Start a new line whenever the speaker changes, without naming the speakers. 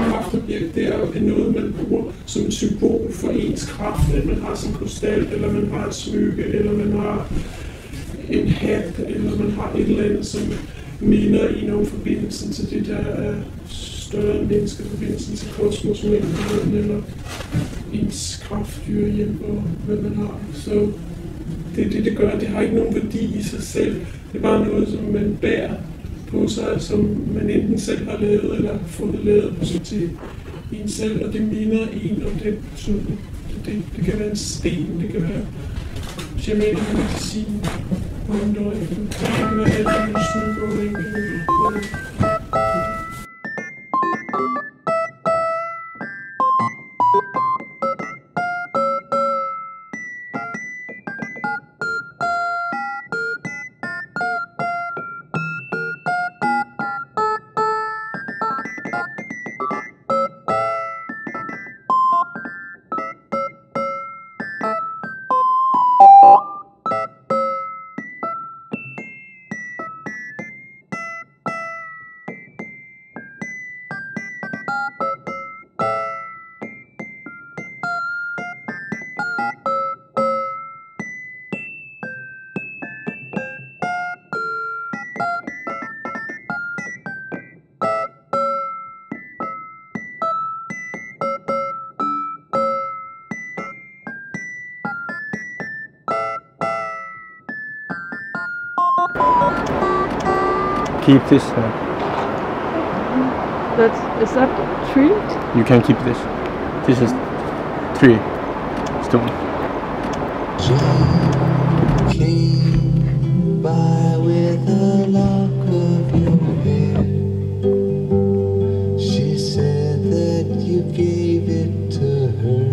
Kraftobjekt, det er noget, man bruger som et symbol for ens kraft, at man har sådan en krystal, eller man har et smykke, eller man har en hat, eller man har et eller andet, som minder en om forbindelsen til det, der er større end menneskeforbindelsen til kosmos, eller ens kraftdyr hjem, og hvad man har. Så det gør, det har ikke nogen værdi i sig selv. Det er bare noget, som man bærer på sig, som man enten selv har lavet, eller fået lavet på sig til en selv, og det minder en om den betydning. Det kan være en sten, det kan være shamanen medicin, håndøjfen, det kan være alt en smykke og ringe.
Keep this.
Is that tree?
You can keep this. This is 3 stone.
Came by with a lock of your hair. She said that you gave it to her.